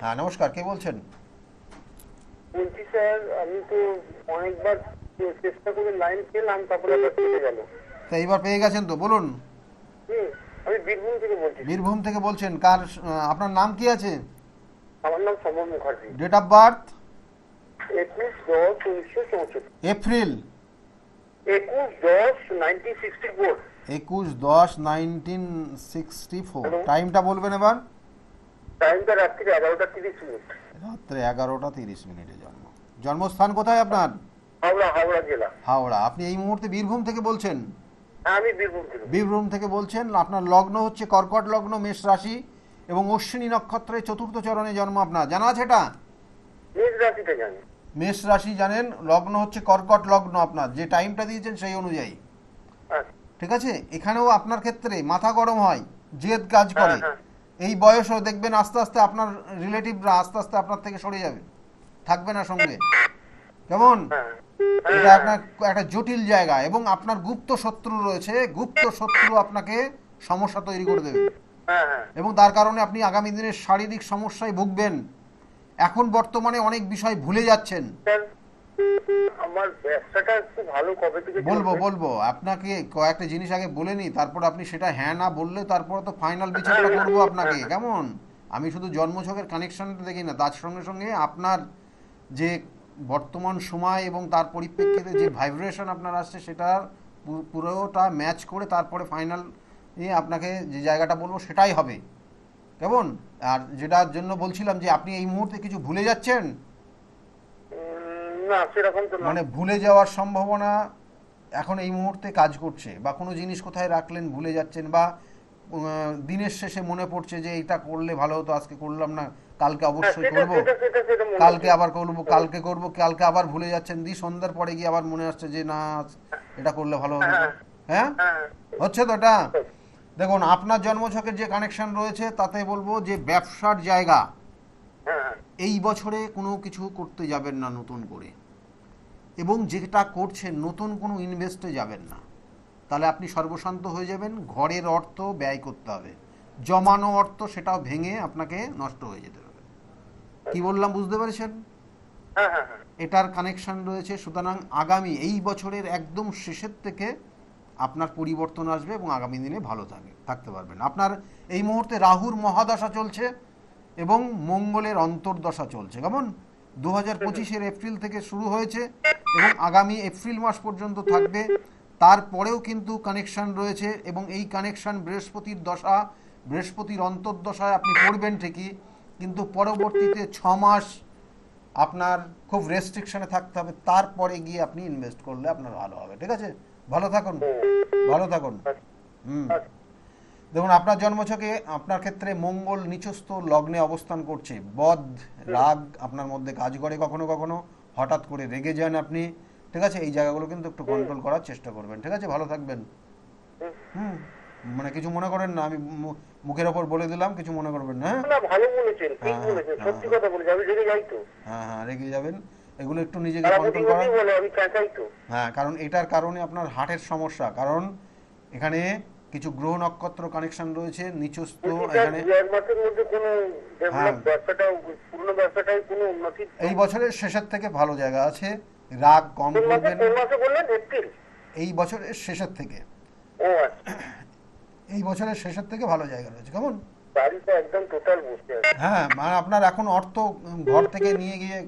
হ্যাঁ নমস্কার, কে বলছেন? বলছি স্যার, আমি তো অনেকবার চেষ্টা করে লাইন পেলাম, তারপরে আবার কেটে গেল। তা এইবার পেয়ে গেছেন তো, বলুন। আমি বীরভূম থেকে বলছি। বীরভূম থেকে বলছেন, কার আপনার নাম কি আছে? আমার নাম Samar Mukherjee. Date of birth? 21/10/1964। এপ্রিল 21/10/1964। 21/10/1964। টাইমটা বলবেন এবার। টাইমটা রাত্রি 11:30। রাত্রে 11:30 জন্ম। জন্মস্থান কোথায় আপনার? হাওড়া জেলা। হাওড়া। আপনি এই মুহূর্তে বীরভূম থেকে বলছেন? আমি বীরভূম থেকে। বীরভূম থেকে বলছেন। আপনার লগ্ন হচ্ছে কর্কট লগ্ন, মেষ রাশি এবং অশ্বিনী নক্ষত্রের চতুর্থ চরণে জন্ম আপনার। জানা আছে এটা? মেষ রাশিটা জানি। মেষ রাশি জানেন, লগ্ন হচ্ছে কর্কট লগ্ন, আপনার যে টাইমটা দিয়েছেন সেই অনুযায়ী। আচ্ছা। ঠিক আছে। এখানেও আপনার ক্ষেত্রে মাথা গরম হয়, জেদ কাজ করে। হ্যাঁ। এই বয়সও দেখবেন আস্তে আস্তে আপনার রিলেটিভরা আস্তে আস্তে আপনার থেকে সরে যাবে, থাকবে না সঙ্গে। কেমন? হ্যাঁ। এটা আপনার একটা জটিল জায়গা এবং আপনার গুপ্ত শত্রু রয়েছে। গুপ্ত শত্রু আপনাকে সমস্যা তৈরি করে দেবে হ্যাঁ। এবং তার কারণে আপনি আগামী দিনে শারীরিক সমস্যায় ভুগবেন। এখন বর্তমানে অনেক বিষয় ভুলে যাচ্ছেন। স্যার, আমার ব্যবসাটা একটু ভালো কবে থেকে বলবো আপনাকে কয়েকটা জিনিস আগে বলে নিই, তারপর আপনি সেটা হ্যাঁ না বললে তারপর তো ফাইনাল বিচারটা করবো আপনাকে। কেমন? আমি শুধু জন্মছকের কানেকশনটা দেখি না, তার সঙ্গে সঙ্গে আপনার যে বর্তমান সময় এবং তার পরিপ্রেক্ষিতে যে ভাইব্রেশন আপনার আসছে সেটার পুরোটা ম্যাচ করে তারপরে ফাইনাল আপনাকে যে জায়গাটা বলবো সেটাই হবে। কেমন? আর যেটার জন্য বলছিলাম যে আপনি এই মুহূর্তে কিছু ভুলে যাচ্ছেন, না সেরকম তো মানে ভুলে যাওয়ার সম্ভাবনা এখন এই মুহূর্তে কাজ করছে, বা কোনো জিনিস কোথায় রাখলেন ভুলে যাচ্ছেন, বা দিনের শেষে মনে পড়ছে যে এটা করলে ভালো হতো, আজকে করলাম না, কালকে অবশ্যই করব, কালকে আবার করবো, কালকে করব, কালকে আবার ভুলে যাচ্ছেন, সন্ধ্যার পরে গিয়ে আবার মনে আসছে যে না এটা করলে ভালো হতো। হ্যাঁ, হচ্ছে তো এটা? দেখুন আপনার জন্মছকের যে কানেকশন রয়েছে তাতে বলবো যে ব্যবসার জায়গা এই বছরে কোনো কিছু করতে যাবেন না নতুন করে, এবং যেটা করছেন নতুন কোনো ইনভেস্টে যাবেন না, তাহলে আপনি সর্বশান্ত হয়ে যাবেন। ঘরের অর্থ ব্যয় করতে হবে, জমানো অর্থ সেটাও ভেঙে আপনাকে নষ্ট হয়ে যেতে হবে। কি বললাম বুঝতে পেরেছেন? এটার কানেকশন রয়েছে। সুতরাং আগামী এই বছরের একদম শেষের থেকে আপনার পরিবর্তন আসবে এবং আগামী দিনে ভালো থাকতে পারবেন। আপনার এই মুহূর্তে রাহুর মহাদশা চলছে এবং মঙ্গলের অন্তর্দশা চলছে। কেমন? 2025 এপ্রিল থেকে শুরু হয়েছে এবং আগামী এপ্রিল মাস পর্যন্ত থাকবে। তারপরেও কিন্তু কানেকশন রয়েছে এবং এই কানেকশন বৃহস্পতির দশা, বৃহস্পতির অন্তর্দশায় আপনি পড়বেন ঠিকই, কিন্তু পরবর্তীতে 6 মাস আপনার খুব রেস্ট্রিকশনে থাকতে হবে, তারপরে গিয়ে আপনি ইনভেস্ট করলে আপনার ভালো হবে। ঠিক আছে, ভালো থাকুন, ভালো থাকুন। দেখুন আপনার জন্মছকে আপনার ক্ষেত্রে মঙ্গল নিচস্থ লগ্নে অবস্থান করছে। বদ রাগ আপনার মধ্যে কাজ করে, কখনো কখনো হঠাৎ করে রেগে যান আপনি। ঠিক আছে, এই জায়গাগুলো কিন্তু একটু কন্ট্রোল করার চেষ্টা করবেন। ঠিক আছে, ভালো থাকবেন। মানে কিছু মনে করেন না, আমি মুখের ওপর বলে দিলাম, কিছু মনে করবেন না। ভালো বলেছেন, ঠিক বলেছেন, সত্যি কথা বলেছেন, আমি রেগে যাই তো। হ্যাঁ রেগে যাবেন, এগুলো একটু নিজেকে কন্ট্রোল করা। হ্যাঁ, কারণ এটার কারণে আপনার হার্টের সমস্যা, কারণ এখানে কিছু গ্রহ নক্ষত্র কানেকশন রয়েছে নিচস্থ। এখানে এই বছরের শেষের থেকে ভালো জায়গা আছে, রাগ কম করবেন এই বছরের শেষের থেকে। এই বছরের শেষের থেকে ভালো জায়গা রয়েছে। কেমন? হ্যাঁ, মানে আপনার এখন অর্থ ঘর থেকে নিয়ে গিয়ে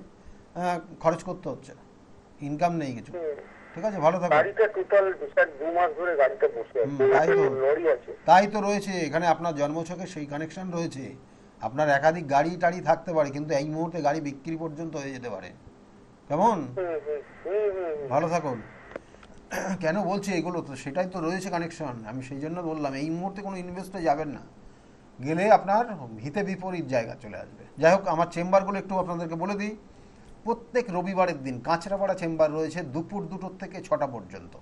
খরচ করতে হচ্ছে, ইনকাম নেই কিছু। ঠিক আছে, ভালো থাকুন। তাই তো রয়েছে এখানে আপনার জন্মছকে সেই কানেকশন রয়েছে। আপনার একাধিক গাড়ি টাড়ি থাকতে পারে, কিন্তু এই মুহূর্তে গাড়ি বিক্রি পর্যন্ত হয়ে যেতে পারে। কেমন? ভালো থাকুন। কেন বলছি এগুলো, তো সেটাই তো রয়েছে কানেকশন। আমি সেই জন্য বললাম এই মুহূর্তে কোনো ইনভেস্টে যাবেন না, গেলে আপনার হিতে বিপরীত জায়গা চলে আসবে। যাই হোক, আমার চেম্বারগুলো একটু আপনাদেরকে বলে দিই। প্রত্যেক রবিবারের দিন কাঁচরাপাড়া চেম্বার রয়েছে দুপুর 2টোর থেকে 6টা পর্যন্ত।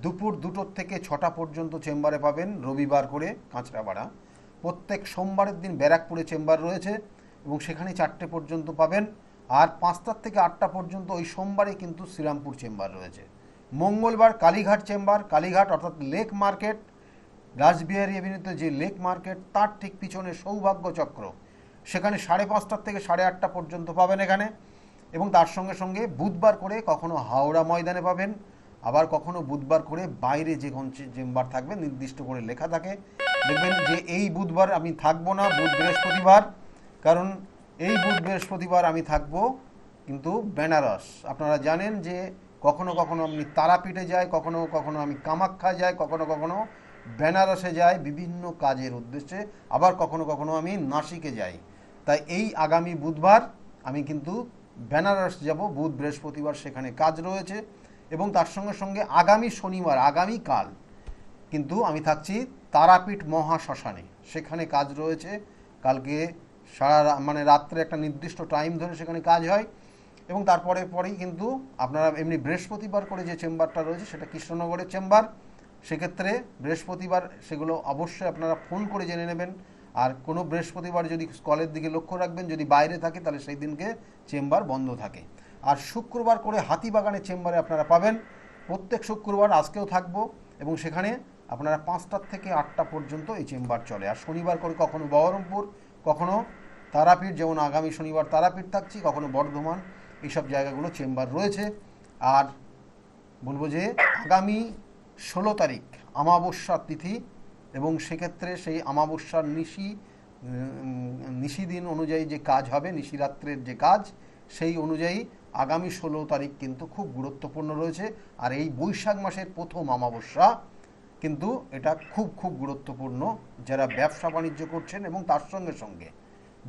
দুপুর 2টোর থেকে 6টা পর্যন্ত চেম্বারে পাবেন রবিবার করে কাঁচরাপাড়া। প্রত্যেক সোমবারের দিন ব্যারাকপুরে চেম্বার রয়েছে এবং সেখানে 4টে পর্যন্ত পাবেন। আর 5টার থেকে 8টা পর্যন্ত ওই সোমবারে কিন্তু শ্রীরামপুর চেম্বার রয়েছে। মঙ্গলবার কালীঘাট চেম্বার, কালীঘাট অর্থাৎ লেক মার্কেট, রাসবিহারী এভিনিউতে যে লেক মার্কেট তার ঠিক পিছনে সৌভাগ্য চক্র, সেখানে 5:30 থেকে 8:30 পর্যন্ত পাবেন এখানে। এবং তার সঙ্গে সঙ্গে বুধবার করে কখনো হাওড়া ময়দানে পাবেন, আবার কখনো বুধবার করে বাইরে যে কোন চেম্বার থাকবে নির্দিষ্ট করে লেখা থাকে। দেখবেন যে এই বুধবার আমি থাকবো না, বুধ বৃহস্পতিবার, কারণ এই বুধ বৃহস্পতিবার আমি থাকবো কিন্তু বেনারস। আপনারা জানেন যে কখনো কখনো আমি তারাপীঠে যাই, কখনো কখনো আমি কামাখ্যা যাই, কখনো কখনো বেনারসে যাই বিভিন্ন কাজের উদ্দেশ্যে, আবার কখনো কখনো আমি নাসিকে যাই। তাই এই আগামী বুধবার আমি কিন্তু বেনারস যাব, বুধ বৃহস্পতিবার সেখানে কাজ রয়েছে। এবং তার সঙ্গে সঙ্গে আগামী শনিবার, আগামীকাল কিন্তু আমি থাকছি তারাপীঠ মহাশ্মশানে, সেখানে কাজ রয়েছে। কালকে মানে রাত্রে একটা নির্দিষ্ট টাইম ধরে সেখানে কাজ হয়। এবং তারপরে পরেই কিন্তু আপনারা এমনি বৃহস্পতিবার করে যে চেম্বারটা রয়েছে সেটা কৃষ্ণনগরের চেম্বার। সেক্ষেত্রে বৃহস্পতিবার সেগুলো অবশ্যই আপনারা ফোন করে জেনে নেবেন। আর কোনো বৃহস্পতিবার যদি কলের দিকে লক্ষ্য রাখবেন, যদি বাইরে থাকে তাহলে সেই দিনকে চেম্বার বন্ধ থাকে। আর শুক্রবার করে হাতিবাগানের চেম্বারে আপনারা পাবেন প্রত্যেক শুক্রবার, আজকেও থাকবো, এবং সেখানে আপনারা 5টা থেকে 8টা পর্যন্ত এই চেম্বার চলে। আর শনিবার করে কখনো বহরমপুর, কখনো তারাপীঠ, যেমন আগামী শনিবার তারাপীঠ থাকছি, কখনো বর্ধমান, এইসব জায়গাগুলো চেম্বার রয়েছে। আর বলবো যে আগামী 16 তারিখ অমাবস্যার তিথি, এবং সেক্ষেত্রে সেই অমাবস্যার নিশি দিন অনুযায়ী যে কাজ হবে, নিশিরাত্রের যে কাজ, সেই অনুযায়ী আগামী 16 তারিখ কিন্তু খুব গুরুত্বপূর্ণ রয়েছে। আর এই বৈশাখ মাসের প্রথম অমাবস্যা কিন্তু এটা খুব খুব গুরুত্বপূর্ণ যারা ব্যবসা বাণিজ্য করছেন এবং তার সঙ্গে সঙ্গে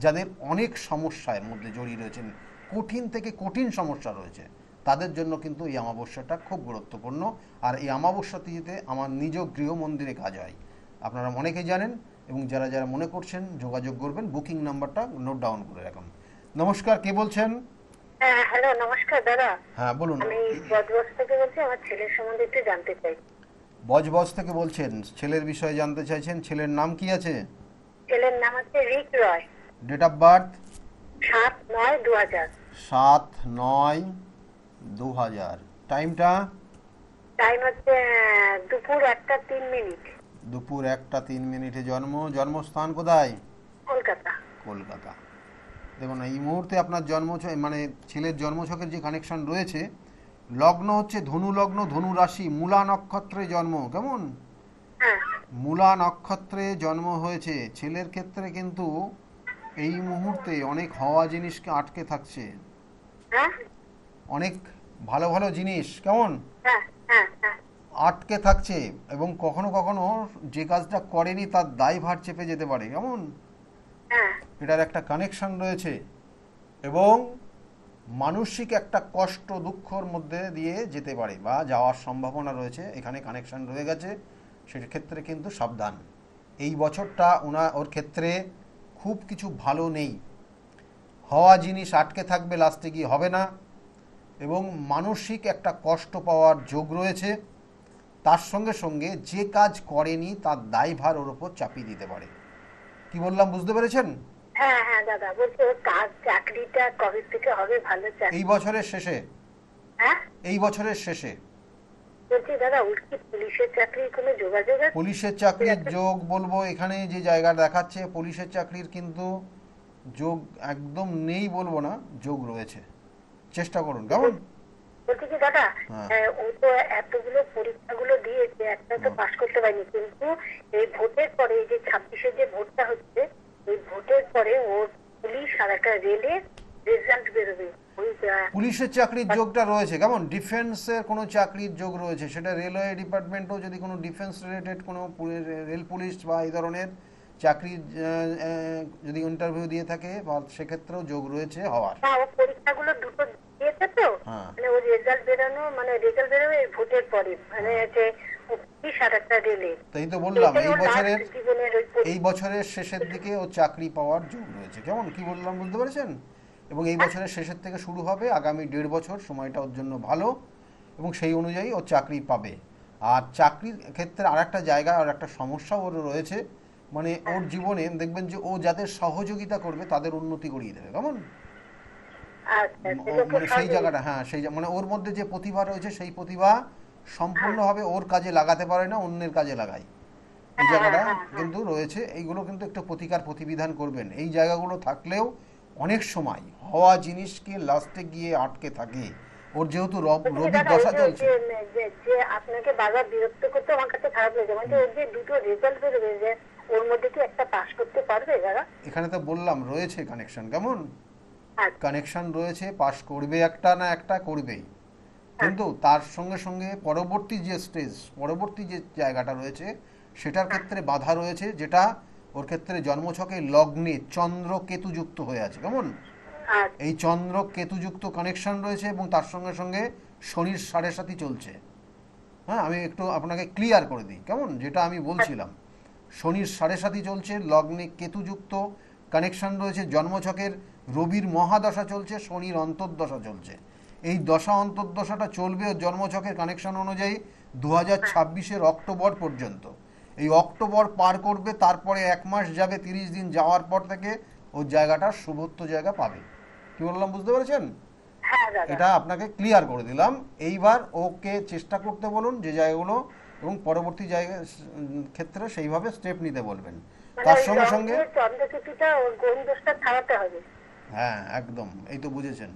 যাদের অনেক সমস্যার মধ্যে জড়িয়ে রয়েছেন, কঠিন থেকে কঠিন সমস্যা রয়েছে, তাদের জন্য কিন্তু এই অমাবস্যাটা খুব গুরুত্বপূর্ণ। আর এই অমাবস্যা তিথিতে আমার নিজ গৃহ মন্দিরে কাজ হয়, আপনারা অনেকেই জানেন। এবং যারা যারা মনে করছেন যোগাযোগ করবেন, বুকিং নাম্বারটা নোট ডাউন করে রাখুন। নমস্কার, কে বলছেন? হ্যাঁ, হ্যালো, নমস্কার দাদা। হ্যাঁ বলুন। আমি বজবজ থেকে বলছি, আমার ছেলের সম্বন্ধে একটু জানতে চাই। বজবজ থেকে বলছেন, ছেলের বিষয়ে জানতে চাইছেন। ছেলের নাম কি আছে? ছেলের নাম হচ্ছে Rik Roy. Date of birth? 7/9/2000। 7/9/2000। টাইমটা? টাইম হচ্ছে দুপুর 1:03। দুপুর 1:03 জন্ম। জন্মস্থান কোথায়? কলকাতা। কলকাতা। দেখুন এই মুহূর্তে আপনার মানে ছেলের জন্মছকের যে কানেকশন রয়েছে, লগ্ন হচ্ছে ধনু লগ্ন, ধনু রাশি, মূলা নক্ষত্রে জন্ম। কেমন? হ্যাঁ। মূলা নক্ষত্রে জন্ম হয়েছে ছেলের ক্ষেত্রে, কিন্তু এই মুহূর্তে অনেক হওয়া জিনিসকে আটকে থাকছে, হ্যাঁ। অনেক ভালো ভালো জিনিস কেমন হ্যাঁ, হ্যাঁ, হ্যাঁ। আটকে থাকছে। এবং কখনো কখনো যে কাজটা করেনি তার দায়ভার চেপে যেতে পারে, কেমন? হ্যাঁ। এটার একটা কানেকশন রয়েছে। এবং মানসিক একটা কষ্ট দুঃখর মধ্যে দিয়ে যেতে পারে বা যাওয়ার সম্ভাবনা রয়েছে, এখানে কানেকশন রয়ে গেছে। সেক্ষেত্রে কিন্তু সাবধান। এই বছরটা ওর ক্ষেত্রে খুব কিছু ভালো নেই। হওয়া জিনিস আটকে থাকবে, লাস্টে গিয়ে হবে না, এবং মানসিক একটা কষ্ট পাওয়ার যোগ রয়েছে। তার সঙ্গে সঙ্গে যে কাজ করেনি তার দায়ভার ওর ওপর চাপিয়ে দিতে পারে। কি বললাম বুঝতে পেরেছেন? হ্যাঁ, হ্যাঁ দাদা, বলছি ওর কাজ চাকরিটা কবে থেকে হবে? ভালো চাকরি? এই বছরের শেষে। হ্যাঁ, এই বছরের শেষে। বলছি দাদা, ওর কি পুলিশের চাকরির কোনো যোগাযোগ আছে? পুলিশের চাকরির যোগ বলবো, এখানে যে জায়গা দেখাচ্ছে পুলিশের চাকরির কিন্তু যোগ একদম নেই বলবো না, যোগ রয়েছে। চেষ্টা করুন, কেমন? বলছি কি দাদা, হ্যাঁ। ও তো এতগুলো পরীক্ষাগুলো দিয়েছে, একটা তো পাস করতে পারেনি, কিন্তু এই ভোটের পরে, এই যে 26-এ যে ভোটটা হচ্ছে, এই ভোটের পরে ওর পুলিশ আর একটা রেলের রেজাল্ট বেরোবে। পুলিশের চাকরির যোগটা রয়েছে, কেমন? ডিফেন্সের কোনো চাকরির যোগ রয়েছে, সেটা রেলওয়ে ডিপার্টমেন্টও যদি কোনো ডিফেন্স রিলেটেড কোনো রেল পুলিশ বা এই ধরনের চাকরির যদি ইন্টারভিউ দিয়ে থাকে, বা সেক্ষেত্রেও যোগ রয়েছে হওয়ার। ও পরীক্ষাগুলো দুটো দিয়েছে তো, হ্যাঁ। মানে ওর রেজাল্ট বেরোনো, মানে রেজাল্ট বেরোবে এই ভোটের পরে, মানে যে পুলিশ আর একটা রেলে। তাই তো বললাম এটাই এই ওর বছরের last জীবনের ওই এই বছরের শেষের দিকে ও চাকরি পাওয়ার যোগ রয়েছে। কেমন কি বললাম বুঝতে পেরেছেন? এবং এই বছরের শেষের থেকে শুরু হবে, আগামী 1.5 বছর সময়টা ওর জন্য ভালো, এবং সেই অনুযায়ী ও চাকরি পাবে। আর চাকরির ক্ষেত্রে আর একটা জায়গা আর একটা সমস্যা ওর রয়েছে, মানে ওর জীবনে দেখবেন যে ও যাদের সহযোগিতা করবে তাদের উন্নতি করিয়ে দেবে। কেমন? আচ্ছা, মানে সেই জায়গাটা, হ্যাঁ সেই মানে ওর মধ্যে যে প্রতিভা রয়েছে সেই প্রতিভা সম্পূর্ণভাবে ওর কাজে লাগাতে পারে না, অন্যের কাজে লাগায়। এই জায়গাটা কিন্তু রয়েছে, এইগুলো কিন্তু একটু প্রতিকার প্রতিবিধান করবেন। এই জায়গাগুলো থাকলেও অনেক সময় হওয়া জিনিসকে লাস্টে গিয়ে আটকে থাকে। ওর যেহেতু রবির দশা চলছে। যে আপনাকে বারবার বিরক্ত করতে আমার কাছে খারাপ লাগে, মানে ওর যে দুটো রেজাল্ট বেরোবে, যে ওর মধ্যে কি একটা পাস করতে পারবে দাদা? এখানে তো বললাম রয়েছে কানেকশন। কেমন? আচ্ছা, কানেকশন রয়েছে, পাস করবে, একটা না একটা করবেই। কিন্তু তার সঙ্গে সঙ্গে পরবর্তী যে স্টেজ, পরবর্তী যে জায়গাটা রয়েছে সেটার ক্ষেত্রে বাধা রয়েছে, যেটা ওর ক্ষেত্রে জন্মছকে লগ্নে চন্দ্র কেতু যুক্ত হয়ে আছে। কেমন? আচ্ছা, এই চন্দ্র কেতুযুক্ত কানেকশন রয়েছে, এবং তার সঙ্গে সঙ্গে শনির 7.5 চলছে। হ্যাঁ, আমি একটু আপনাকে ক্লিয়ার করে দিই। কেমন? যেটা আমি বলছিলাম, শনির 7.5 চলছে, লগ্নে কেতুযুক্ত কানেকশন রয়েছে, জন্মছকের রবির মহাদশা চলছে, শনির অন্তর্দশা চলছে। এই দশা অন্তর্দশাটা চলবে ওর জন্মছকের কানেকশন অনুযায়ী 2026-এর অক্টোবর পর্যন্ত। এই অক্টোবর পার করবে, তারপরে 1 মাস যাবে, 30 দিন যাওয়ার পর থেকে ওর জায়গাটা শুভত্ব জায়গা পাবে। কি বললাম বুঝতে পেরেছেন? হ্যাঁ দাদা। এটা আপনাকে ক্লিয়ার করে দিলাম। এইবার ওকে চেষ্টা করতে বলুন যে জায়গাগুলো, এবং পরবর্তী জায়গা ক্ষেত্রে সেইভাবে স্টেপ নিতে বলবেন। মানে তার ওই সঙ্গে সঙ্গে লগ্নের চন্দ্রকেতুটা ওর গ্রহণ দোষটা ছাড়াতে হবে। হ্যাঁ একদম, এই তো বুঝেছেন।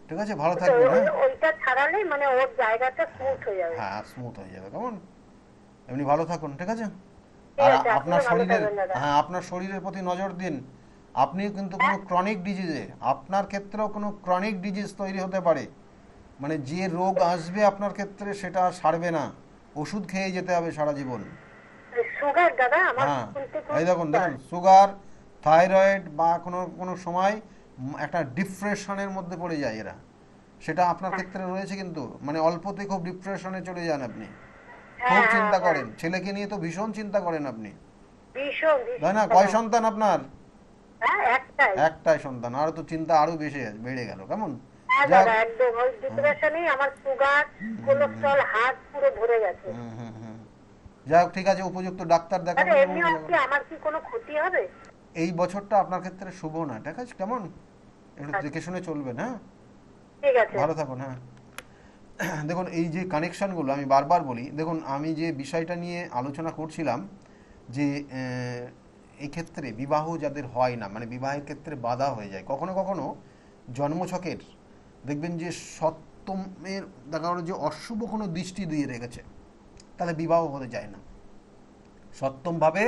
ঠিক আছে, ভালো তো থাকবেন। হ্যাঁ ওইটা ছাড়ালে মানে ওর জায়গাটা স্মুথ হয়ে যাবে। হ্যাঁ স্মুথ হয়ে যাবে। কেমন? এমনি ভালো থাকুন। ঠিক আছে? ঠিক আর আছে, আপনার আপনিও ভালো শরীরের, থাকবেন দাদা। হ্যাঁ আপনার শরীরের প্রতি নজর দিন। আপনি কিন্তু কোনো ক্রনিক ডিজিজে, আপনার ক্ষেত্রেও কোনো ক্রনিক ডিজিজ তৈরি হতে পারে। মানে যে রোগ আসবে আপনার ক্ষেত্রে সেটা আর সারবে না, ওষুধ খেয়ে যেতে হবে সারা জীবন। সুগার দাদা আমার হ্যাঁ, শুনতে এই দেখুন দেখুন, সুগার, থাইরয়েড, বা কোনো কোনো সময় একটা ডিপ্রেশনের মধ্যে পড়ে যায় এরা। সেটা আপনার ক্ষেত্রে রয়েছে কিন্তু, মানে অল্পতে খুব ডিপ্রেশনে চলে যান আপনি, খুব চিন্তা করেন, ছেলেকে নিয়ে তো ভীষণ চিন্তা করেন আপনি, ভীষণ তাই না? কয় সন্তান আপনার? হ্যাঁ একটাই। একটাই সন্তান, আর তো চিন্তা আরো বেশি বেড়ে গেল। কেমন? হ্যাঁ যাক, দাদা, একদম ওই ডিপ্রেশনেই আমার সুগার, কোলেস্ট্রল, হার্ট পুরো ভরে গেছে। যাই হোক, ঠিক আছে, উপযুক্ত ডাক্তার আচ্ছা, দেখাবেন। এমনি আজকে আমার কি কোনো ক্ষতি হবে? এই বছরটা আপনার ক্ষেত্রে শুভ না। ঠিক আছে? কেমন? একটু দেখে শুনে চলবেন। হ্যাঁ, ঠিক আছে। ভালো থাকুন। হ্যাঁ, দেখুন এই যে কানেকশনগুলো আমি বারবার বলি, দেখুন আমি যে বিষয়টা নিয়ে আলোচনা করছিলাম, যে এই ক্ষেত্রে বিবাহ যাদের হয় না, মানে বিবাহের ক্ষেত্রে বাধা হয়ে যায় কখনো কখনো, জন্মছকের দেখবেন যে সপ্তমের দেখা গেলো যে অশুভ কোনো দৃষ্টি দিয়ে রেখেছে, তাহলে বিবাহ হতে যায় না। সপ্তমভাবে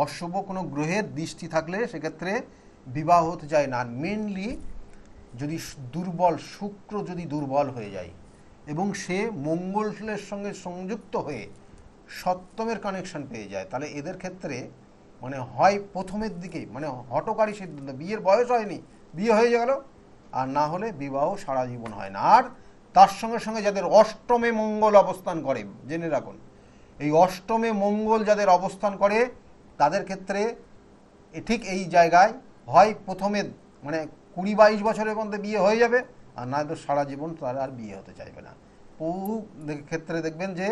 অশুভ কোনো গ্রহের দৃষ্টি থাকলে সেক্ষেত্রে বিবাহ হতে চায় না। আর মেনলি যদি দুর্বল শুক্র যদি দুর্বল হয়ে যায় এবং সে মঙ্গলের সঙ্গে সংযুক্ত হয়ে সপ্তমের কানেকশন পেয়ে যায়, তাহলে এদের ক্ষেত্রে মানে হয় প্রথমের দিকে মানে হঠকারী সিদ্ধান্ত, বিয়ের বয়স হয়নি বিয়ে হয়ে গেল, আর না হলে বিবাহ সারা জীবন হয় না। আর তার সঙ্গে সঙ্গে যাদের অষ্টমে মঙ্গল অবস্থান করে, জেনে রাখুন, এই অষ্টমে মঙ্গল যাদের অবস্থান করে তাদের ক্ষেত্রে ঠিক এই জায়গায় হয় প্রথমে মানে 20-22 বছরের মধ্যে বিয়ে হয়ে যাবে, আর না তো সারা জীবন তার আর বিয়ে হতে চাইবে না। বহু ক্ষেত্রে দেখবেন যে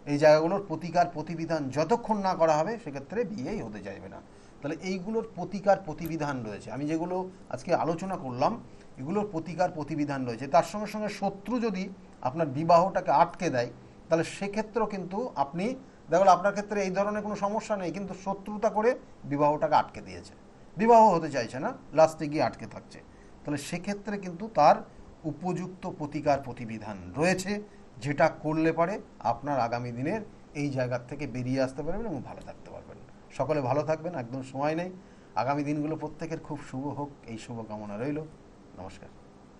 এই জায়গাগুলোর প্রতিকার প্রতিবিধান যতক্ষণ না করা হবে সেক্ষেত্রে বিয়েই হতে চাইবে না। তাহলে এইগুলোর প্রতিকার প্রতিবিধান রয়েছে, আমি যেগুলো আজকে আলোচনা করলাম এগুলোর প্রতিকার প্রতিবিধান রয়েছে। তার সঙ্গে সঙ্গে শত্রু যদি আপনার বিবাহটাকে আটকে দেয়, তাহলে সেক্ষেত্রেও কিন্তু আপনি দেখুন আপনার ক্ষেত্রে এই ধরনের কোনো সমস্যা নেই, কিন্তু শত্রুতা করে বিবাহটাকে আটকে দিয়েছে, বিবাহ হতে চাইছে না, লাস্টে গিয়ে আটকে থাকছে, তাহলে সেক্ষেত্রে কিন্তু তার উপযুক্ত প্রতিকার প্রতিবিধান রয়েছে, যেটা করলে পারে আপনার আগামী দিনের এই জায়গার থেকে বেরিয়ে আসতে পারবেন এবং ভালো থাকতে পারবেন। সকলে ভালো থাকবেন, একদম সময় নেই। আগামী দিনগুলো প্রত্যেকের খুব শুভ হোক, এই শুভকামনা রইল। নমস্কার।